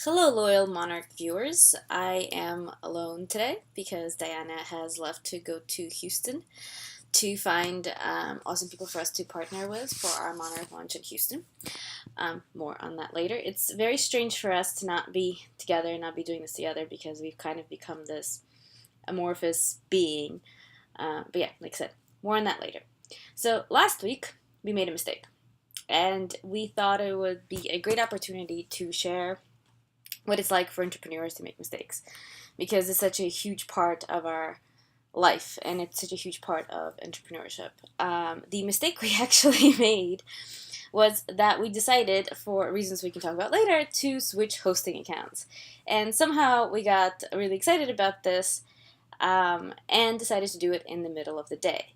Hello, loyal Monarch viewers. I am alone today because Diana has left to go to Houston to find awesome people for us to partner with for our Monarch launch in Houston. More on that later. It's very strange for us to not be together, not be doing this together because we've kind of become this amorphous being. But yeah, like I said, more on that later. So last week, we made a mistake, and we thought it would be a great opportunity to share what it's like for entrepreneurs to make mistakes because it's such a huge part of our life and it's such a huge part of entrepreneurship. The mistake we actually made was that we decided, for reasons we can talk about later, to switch hosting accounts. And somehow we got really excited about this and decided to do it in the middle of the day.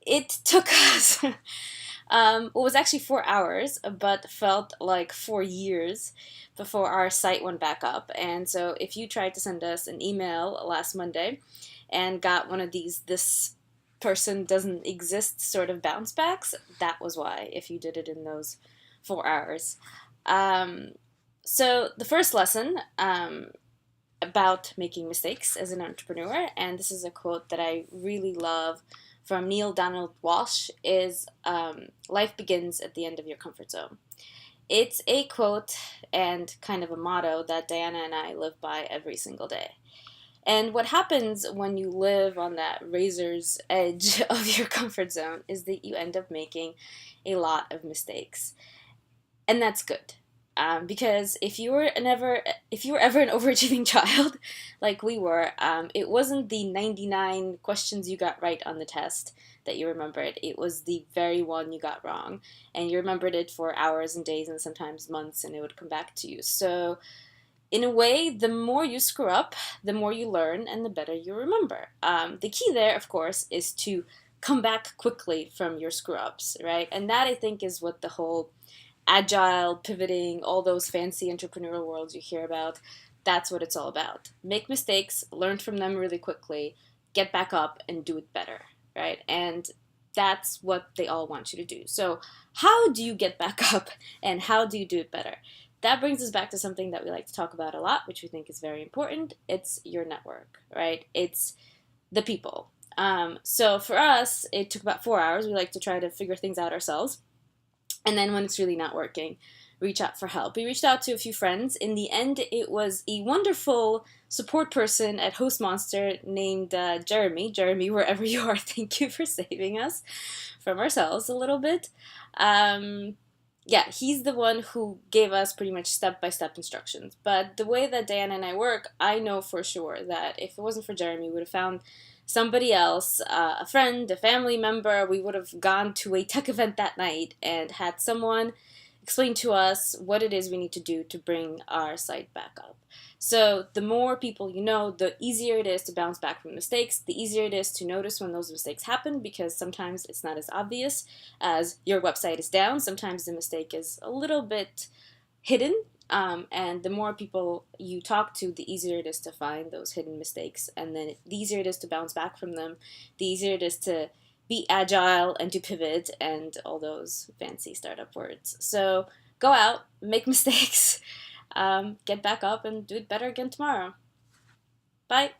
It took us what was actually 4 hours, but felt like 4 years before our site went back up. And so, if you tried to send us an email last Monday and got one of these, this person doesn't exist sort of bounce backs, that was why, if you did it in those 4 hours. Um, so, the first lesson about making mistakes as an entrepreneur, and this is a quote that I really love from Neil Donald Walsh, is life begins at the end of your comfort zone. It's a quote and kind of a motto that Diana and I live by every single day. And what happens when you live on that razor's edge of your comfort zone is that you end up making a lot of mistakes. And that's good. Because if you were ever an overachieving child, like we were, it wasn't the 99 questions you got right on the test that you remembered. It was the very one you got wrong, and you remembered it for hours and days and sometimes months, and it would come back to you. So, in a way, the more you screw up, the more you learn, and the better you remember. The key there, of course, is to come back quickly from your screw ups, right? And that I think is what the whole agile, pivoting, all those fancy entrepreneurial worlds you hear about. That's what it's all about. Make mistakes, learn from them really quickly, get back up and do it better, right? And that's what they all want you to do. So, how do you get back up and how do you do it better? That brings us back to something that we like to talk about a lot, which we think is very important. It's your network, right? It's the people. So for us, it took about 4 hours. We like to try to figure things out ourselves. And then when it's really not working, reach out for help. We reached out to a few friends. In the end, it was a wonderful support person at Host Monster named Jeremy. Jeremy, wherever you are, thank you for saving us from ourselves a little bit. Um, yeah, he's the one who gave us pretty much step by step instructions. But the way that Diana and I work, I know for sure that if it wasn't for Jeremy, we would have found somebody else, a friend, a family member. We would have gone to a tech event that night and had someone explain to us what it is we need to do to bring our site back up. So, the more people you know, the easier it is to bounce back from mistakes, the easier it is to notice when those mistakes happen because sometimes it's not as obvious as your website is down. Sometimes the mistake is a little bit hidden. And the more people you talk to, the easier it is to find those hidden mistakes. And then the easier it is to bounce back from them, the easier it is to be agile and to pivot and all those fancy startup words. So go out, make mistakes, get back up, and do it better again tomorrow. Bye.